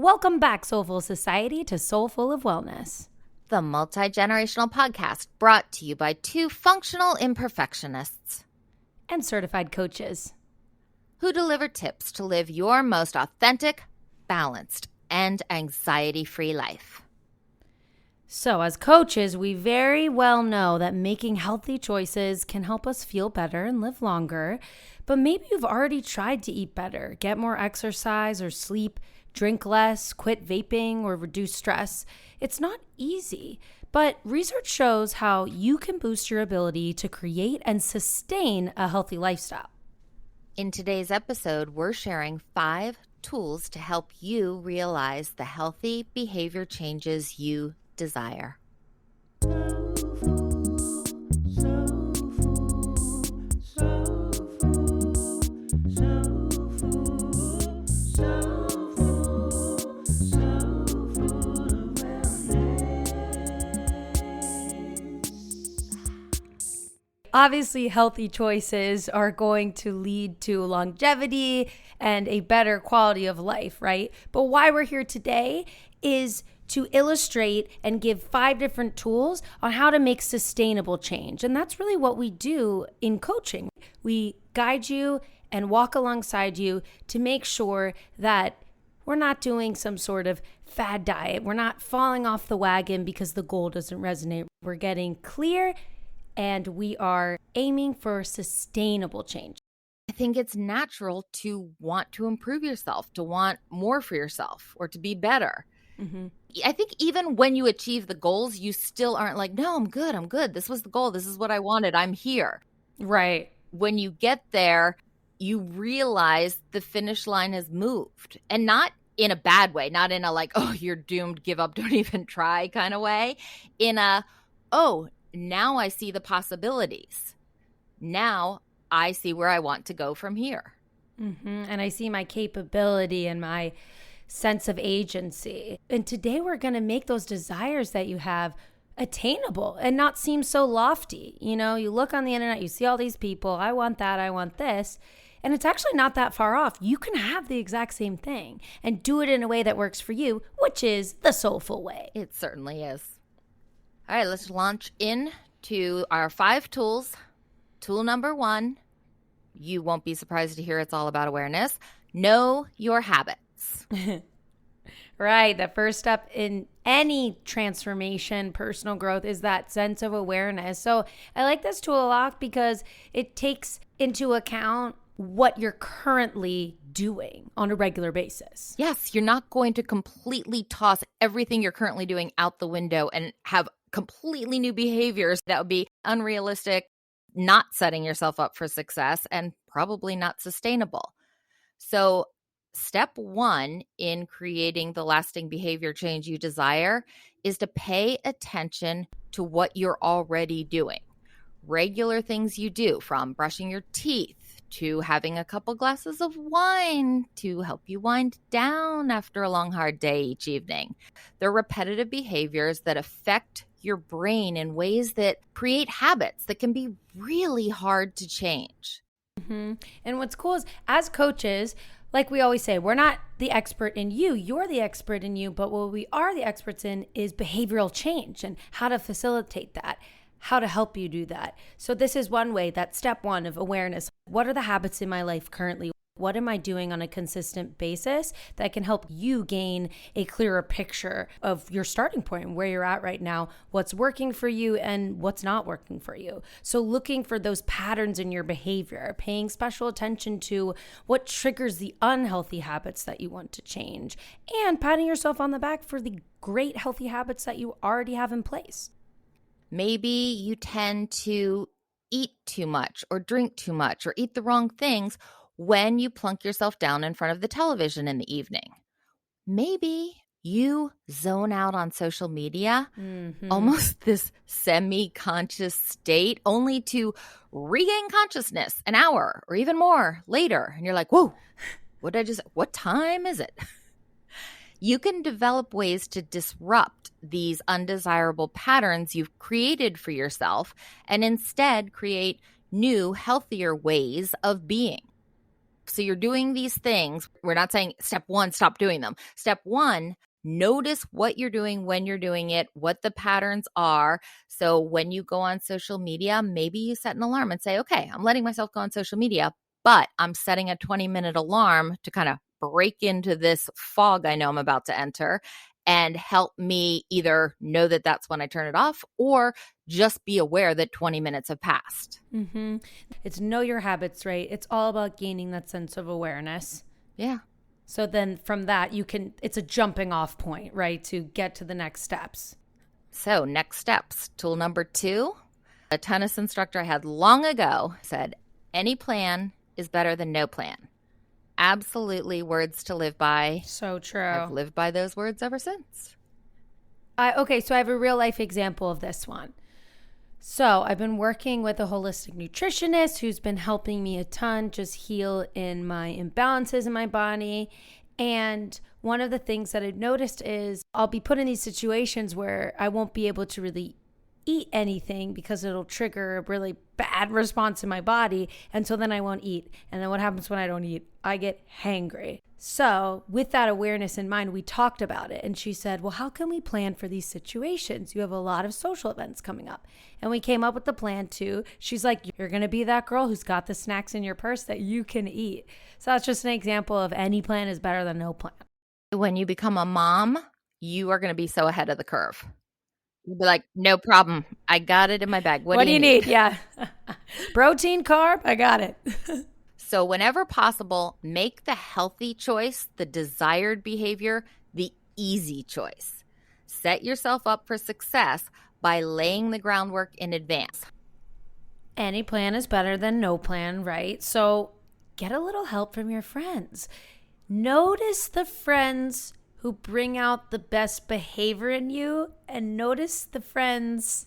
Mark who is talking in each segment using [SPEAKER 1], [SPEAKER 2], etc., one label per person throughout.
[SPEAKER 1] Welcome back, Soulful Society, to Soulful of Wellness,
[SPEAKER 2] the multi-generational podcast brought to you by two functional imperfectionists
[SPEAKER 1] and certified coaches
[SPEAKER 2] who deliver tips to live your most authentic, balanced, and anxiety-free life.
[SPEAKER 1] So as coaches, we very well know that making healthy choices can help us feel better and live longer. But maybe you've already tried to eat better, get more exercise or sleep, drink less, quit vaping, or reduce stress. It's not easy, but research shows how you can boost your ability to create and sustain a healthy lifestyle.
[SPEAKER 2] In today's episode, we're sharing 5 tools to help you realize the healthy behavior changes you desire.
[SPEAKER 1] Obviously, healthy choices are going to lead to longevity and a better quality of life, right? But why we're here today is to illustrate and give 5 different tools on how to make sustainable change. And that's really what we do in coaching. We guide you and walk alongside you to make sure that we're not doing some sort of fad diet. We're not falling off the wagon because the goal doesn't resonate. We're getting clear and we are aiming for sustainable change.
[SPEAKER 2] I think it's natural to want to improve yourself, to want more for yourself, or to be better. Mm-hmm. I think even when you achieve the goals, you still aren't like, no, I'm good. This was the goal. This is what I wanted. I'm here.
[SPEAKER 1] Right.
[SPEAKER 2] When you get there, you realize the finish line has moved, and not in a bad way, not in a like, oh, you're doomed, give up, don't even try kind of way. In a, oh, now I see the possibilities. Now I see where I want to go from here.
[SPEAKER 1] Mm-hmm. And I see my capability and my sense of agency. And today we're going to make those desires that you have attainable and not seem so lofty. You know, you look on the internet, you see all these people, I want that, I want this. And it's actually not that far off. You can have the exact same thing and do it in a way that works for you, which is the soulful way.
[SPEAKER 2] It certainly is. All right, let's launch into our 5 tools. Tool number 1, you won't be surprised to hear it's all about awareness. Know your habits.
[SPEAKER 1] Right. The first step in any transformation, personal growth, is that sense of awareness. So I like this tool a lot because it takes into account what you're currently doing on a regular basis.
[SPEAKER 2] Yes, you're not going to completely toss everything you're currently doing out the window and have completely new behaviors that would be unrealistic, not setting yourself up for success, and probably not sustainable. So step 1 in creating the lasting behavior change you desire is to pay attention to what you're already doing. Regular things you do, from brushing your teeth to having a couple glasses of wine to help you wind down after a long, hard day each evening. They're repetitive behaviors that affect your brain in ways that create habits that can be really hard to change.
[SPEAKER 1] Mm-hmm. And what's cool is, as coaches, like we always say, we're not the expert in you. You're the expert in you. But what we are the experts in is behavioral change and how to facilitate that, how to help you do that. So this is one way, that step 1 of awareness. What are the habits in my life currently? What am I doing on a consistent basis that can help you gain a clearer picture of your starting point, where you're at right now, what's working for you and what's not working for you? So looking for those patterns in your behavior, paying special attention to what triggers the unhealthy habits that you want to change, and patting yourself on the back for the great healthy habits that you already have in place.
[SPEAKER 2] Maybe you tend to eat too much or drink too much or eat the wrong things when you plunk yourself down in front of the television in the evening. Maybe you zone out on social media, almost this semi-conscious state, only to regain consciousness an hour or even more later. And you're like, whoa, what time is it? You can develop ways to disrupt these undesirable patterns you've created for yourself and instead create new, healthier ways of being. So you're doing these things. We're not saying step one, stop doing them. Step one, notice what you're doing when you're doing it, what the patterns are. So when you go on social media, maybe you set an alarm and say, okay, I'm letting myself go on social media, but I'm setting a 20-minute alarm to kind of break into this fog I know I'm about to enter and help me either know that that's when I turn it off or just be aware that 20 minutes have passed.
[SPEAKER 1] Mm-hmm. It's know your habits, right? It's all about gaining that sense of awareness.
[SPEAKER 2] Yeah.
[SPEAKER 1] So then from that, it's a jumping off point, right? To get to the next steps.
[SPEAKER 2] So next steps, tool number 2, a tennis instructor I had long ago said, any plan is better than no plan. Absolutely words to live by.
[SPEAKER 1] So true.
[SPEAKER 2] I've lived by those words ever since.
[SPEAKER 1] Okay, so I have a real life example of this one. So I've been working with a holistic nutritionist who's been helping me a ton just heal in my imbalances in my body. And one of the things that I've noticed is I'll be put in these situations where I won't be able to really eat anything because it'll trigger a really bad response in my body. And so then I won't eat. And then what happens when I don't eat? I get hangry. So with that awareness in mind, we talked about it. And she said, well, how can we plan for these situations? You have a lot of social events coming up. And we came up with the plan too. She's like, you're going to be that girl who's got the snacks in your purse that you can eat. So that's just an example of any plan is better than no plan.
[SPEAKER 2] When you become a mom, you are going to be so ahead of the curve. You'll be like, no problem. I got it in my bag. What do you need?
[SPEAKER 1] Yeah. Protein, carb, I got it.
[SPEAKER 2] So whenever possible, make the healthy choice, the desired behavior, the easy choice. Set yourself up for success by laying the groundwork in advance.
[SPEAKER 1] Any plan is better than no plan, right? So get a little help from your friends. Notice the friends who bring out the best behavior in you, and notice the friends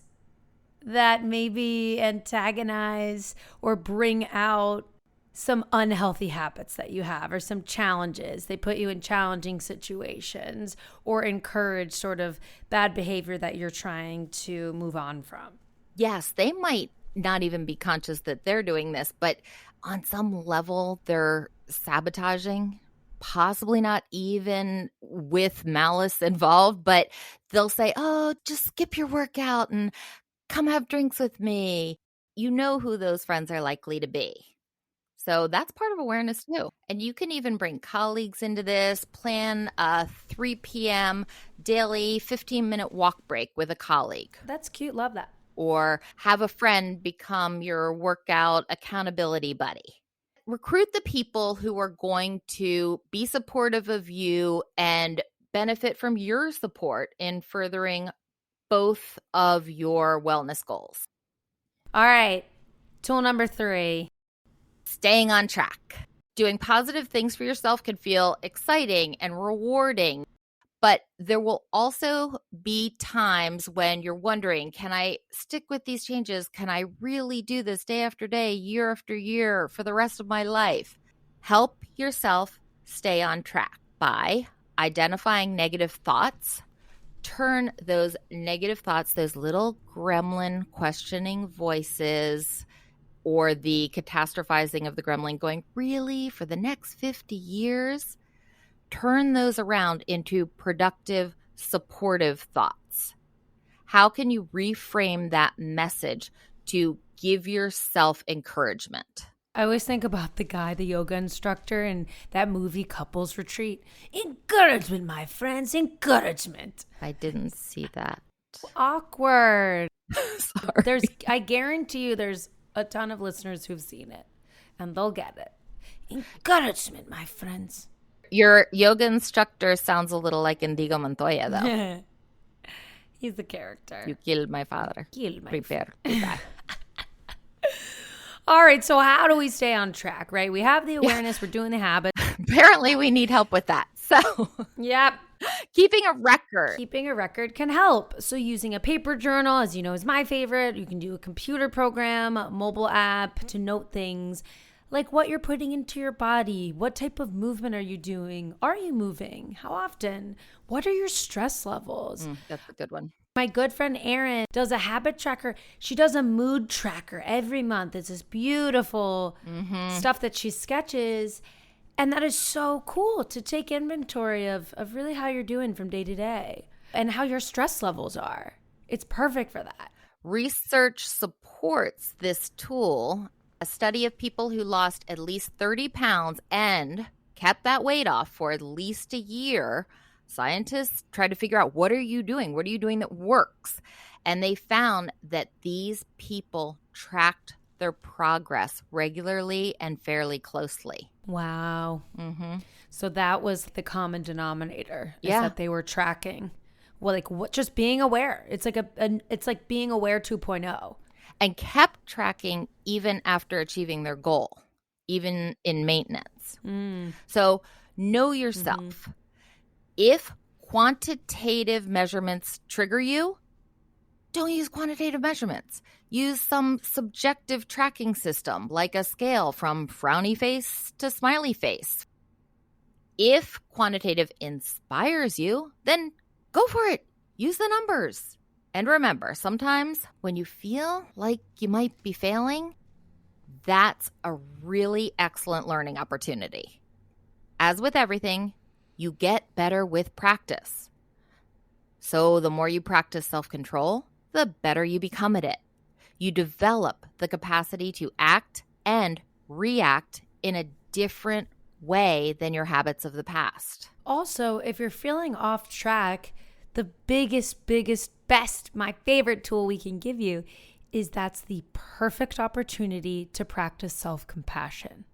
[SPEAKER 1] that maybe antagonize or bring out some unhealthy habits that you have or some challenges. They put you in challenging situations or encourage sort of bad behavior that you're trying to move on from.
[SPEAKER 2] Yes, they might not even be conscious that they're doing this, but on some level they're sabotaging, possibly not even with malice involved, but they'll say, oh, just skip your workout and come have drinks with me. You know who those friends are likely to be. So that's part of awareness too. And you can even bring colleagues into this, plan a 3 p.m. daily 15-minute walk break with a colleague.
[SPEAKER 1] That's cute. Love that.
[SPEAKER 2] Or have a friend become your workout accountability buddy. Recruit the people who are going to be supportive of you and benefit from your support in furthering both of your wellness goals.
[SPEAKER 1] All right. Tool number 3.
[SPEAKER 2] Staying on track. Doing positive things for yourself can feel exciting and rewarding, but there will also be times when you're wondering, can I stick with these changes? Can I really do this day after day, year after year for the rest of my life? Help yourself stay on track by identifying negative thoughts. Turn those negative thoughts, those little gremlin questioning voices, or the catastrophizing of the gremlin going, really, for the next 50 years? Turn those around into productive, supportive thoughts. How can you reframe that message to give yourself encouragement?
[SPEAKER 1] I always think about the guy, the yoga instructor in that movie Couples Retreat. Encouragement, my friends, encouragement.
[SPEAKER 2] I didn't see that.
[SPEAKER 1] Awkward.
[SPEAKER 2] Sorry.
[SPEAKER 1] I guarantee you there's a ton of listeners who've seen it and they'll get it. Encouragement, my friends.
[SPEAKER 2] Your yoga instructor sounds a little like Indigo Montoya, though.
[SPEAKER 1] He's the character.
[SPEAKER 2] You killed my father. Prepare to die.
[SPEAKER 1] All right, so how do we stay on track, right? We have the awareness, we're doing the habit.
[SPEAKER 2] Apparently we need help with that. So,
[SPEAKER 1] yep.
[SPEAKER 2] Keeping a record.
[SPEAKER 1] Keeping a record can help. So using a paper journal, as you know, is my favorite. You can do a computer program, a mobile app to note things like what you're putting into your body. What type of movement are you doing? Are you moving? How often? What are your stress levels?
[SPEAKER 2] That's a good one.
[SPEAKER 1] My good friend Erin does a habit tracker. She does a mood tracker every month. It's this beautiful stuff that she sketches. And that is so cool to take inventory of really how you're doing from day to day and how your stress levels are. It's perfect for that.
[SPEAKER 2] Research supports this tool. A study of people who lost at least 30 pounds and kept that weight off for at least a year. Scientists tried to figure out, what are you doing? What are you doing that works? And they found that these people tracked their progress regularly and fairly closely.
[SPEAKER 1] Wow. So that was the common denominator, is
[SPEAKER 2] Yeah.
[SPEAKER 1] that they were tracking. Well, like what? Just being aware. It's like it's like being aware 2.0.
[SPEAKER 2] And kept tracking even after achieving their goal, even in maintenance. So know yourself. If quantitative measurements trigger you, don't use quantitative measurements. Use some subjective tracking system like a scale from frowny face to smiley face. If quantitative inspires you, then go for it. Use the numbers. And remember, sometimes when you feel like you might be failing, that's a really excellent learning opportunity. As with everything, you get better with practice. So the more you practice self-control, the better you become at it. You develop the capacity to act and react in a different way than your habits of the past.
[SPEAKER 1] Also, if you're feeling off track, the biggest, best, my favorite tool we can give you is that's the perfect opportunity to practice self-compassion.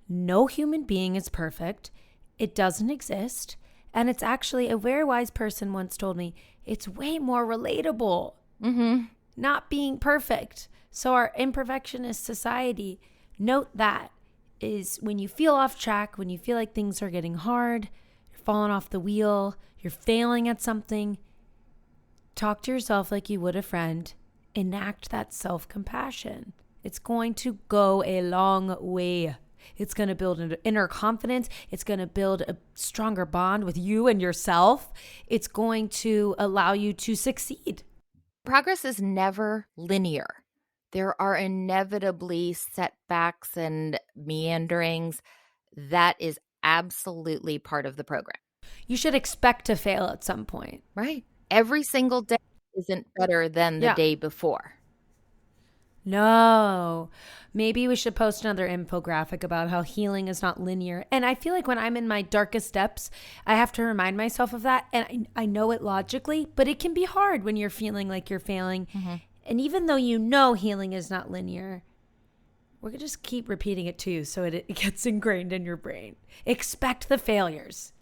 [SPEAKER 1] No human being is perfect. It doesn't exist. And it's actually, a very wise person once told me, it's way more relatable not being perfect. So our imperfectionist society, note that, is when you feel off track, when you feel like things are getting hard, you're falling off the wheel, you're failing at something, talk to yourself like you would a friend. Enact that self-compassion. It's going to go a long way. It's going to build an inner confidence. It's going to build a stronger bond with you and yourself. It's going to allow you to succeed.
[SPEAKER 2] Progress is never linear. There are inevitably setbacks and meanderings. That is absolutely part of the program.
[SPEAKER 1] You should expect to fail at some point.
[SPEAKER 2] Right. Every single day isn't better than the day before.
[SPEAKER 1] No. Maybe we should post another infographic about how healing is not linear. And I feel like when I'm in my darkest depths, I have to remind myself of that. And I know it logically, but it can be hard when you're feeling like you're failing. And even though you know healing is not linear, we're going to just keep repeating it to you so it gets ingrained in your brain. Expect the failures.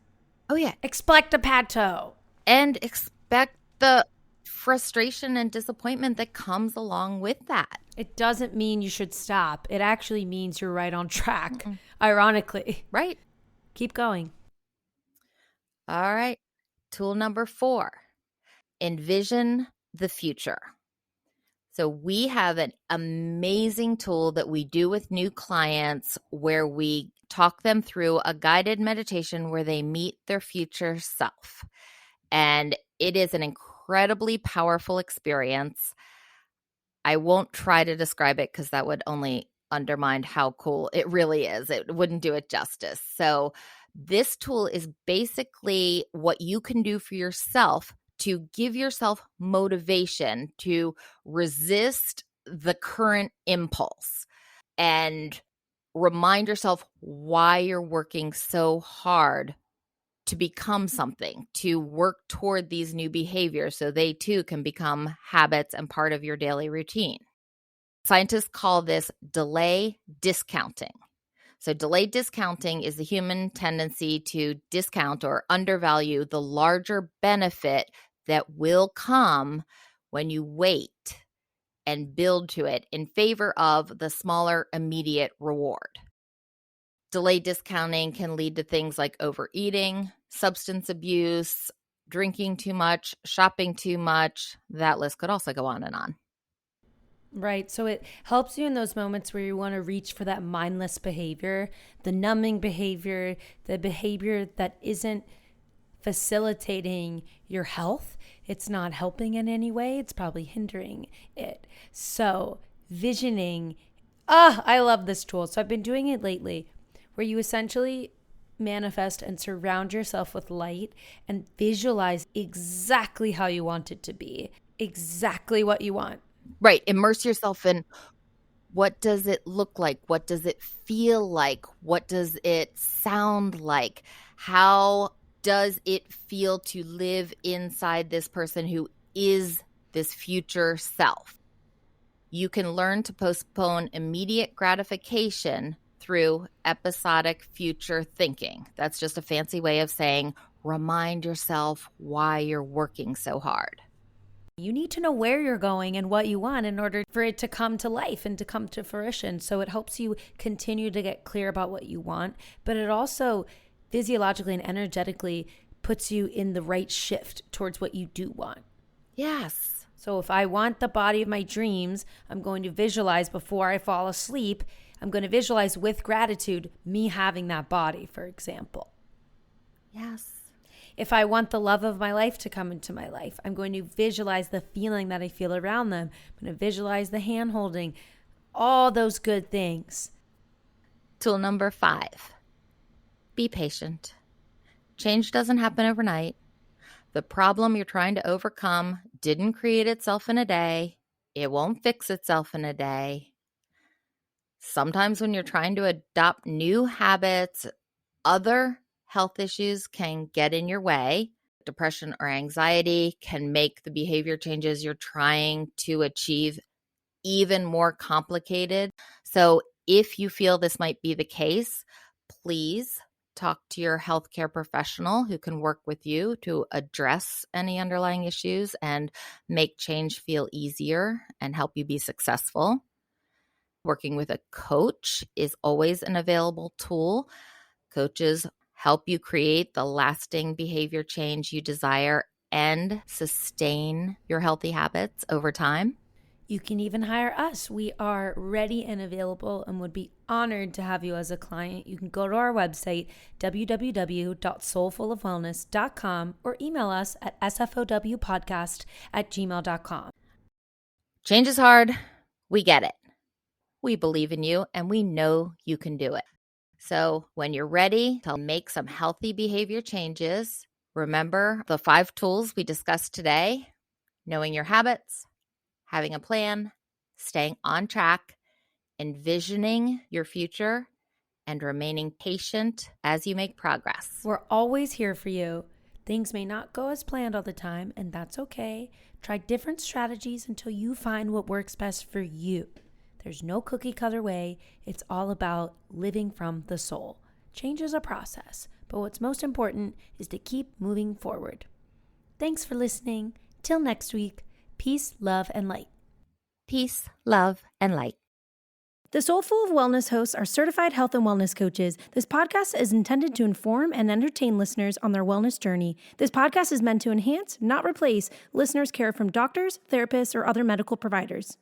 [SPEAKER 2] Oh, yeah.
[SPEAKER 1] Expect a plateau.
[SPEAKER 2] And expect the frustration and disappointment that comes along with that.
[SPEAKER 1] It doesn't mean you should stop. It actually means you're right on track, ironically.
[SPEAKER 2] Right.
[SPEAKER 1] Keep going.
[SPEAKER 2] All right. Tool number 4, envision the future. So we have an amazing tool that we do with new clients where we talk them through a guided meditation where they meet their future self. And it is an incredibly powerful experience. I won't try to describe it because that would only undermine how cool it really is. It wouldn't do it justice. So this tool is basically what you can do for yourself to give yourself motivation to resist the current impulse and remind yourself why you're working so hard to become something, to work toward these new behaviors so they too can become habits and part of your daily routine. Scientists call this delay discounting. So delay discounting is the human tendency to discount or undervalue the larger benefit that will come when you wait and build to it in favor of the smaller immediate reward. Delay discounting can lead to things like overeating, substance abuse, drinking too much, shopping too much. That list could also go on and on.
[SPEAKER 1] Right. So it helps you in those moments where you want to reach for that mindless behavior, the numbing behavior, the behavior that isn't facilitating your health. it's not helping in any way, it's probably hindering it. So visioning, I love this tool. So I've been doing it lately, where you essentially manifest and surround yourself with light and visualize exactly how you want it to be, exactly what you want.
[SPEAKER 2] Right. Immerse yourself in, what does it look like? What does it feel like? What does it sound like? How does it feel to live inside this person who is this future self? You can learn to postpone immediate gratification through episodic future thinking. That's just a fancy way of saying, remind yourself why you're working so hard.
[SPEAKER 1] You need to know where you're going and what you want in order for it to come to life and to come to fruition. So it helps you continue to get clear about what you want, but it also physiologically and energetically puts you in the right shift towards what you do want.
[SPEAKER 2] Yes.
[SPEAKER 1] So if I want the body of my dreams, I'm going to visualize before I fall asleep. I'm going to visualize with gratitude me having that body, for example.
[SPEAKER 2] Yes.
[SPEAKER 1] If I want the love of my life to come into my life, I'm going to visualize the feeling that I feel around them. I'm going to visualize the hand holding, all those good things.
[SPEAKER 2] Tool number 5, be patient. Change doesn't happen overnight. The problem you're trying to overcome didn't create itself in a day. It won't fix itself in a day. Sometimes when you're trying to adopt new habits, other health issues can get in your way. Depression or anxiety can make the behavior changes you're trying to achieve even more complicated. So if you feel this might be the case, please talk to your healthcare professional who can work with you to address any underlying issues and make change feel easier and help you be successful. Working with a coach is always an available tool. Coaches help you create the lasting behavior change you desire and sustain your healthy habits over time.
[SPEAKER 1] You can even hire us. We are ready and available and would be honored to have you as a client. You can go to our website, www.soulfulofwellness.com, or email us at sfowpodcast@gmail.com.
[SPEAKER 2] Change is hard. We get it. We believe in you and we know you can do it. So when you're ready to make some healthy behavior changes, remember the 5 tools we discussed today: knowing your habits, having a plan, staying on track, envisioning your future, and remaining patient as you make progress.
[SPEAKER 1] We're always here for you. Things may not go as planned all the time, and that's okay. Try different strategies until you find what works best for you. There's no cookie cutter way. It's all about living from the soul. Change is a process, but what's most important is to keep moving forward. Thanks for listening. Till next week, peace, love, and light.
[SPEAKER 2] Peace, love, and light.
[SPEAKER 1] The Soulful of Wellness hosts are certified health and wellness coaches. This podcast is intended to inform and entertain listeners on their wellness journey. This podcast is meant to enhance, not replace, listeners' care from doctors, therapists, or other medical providers.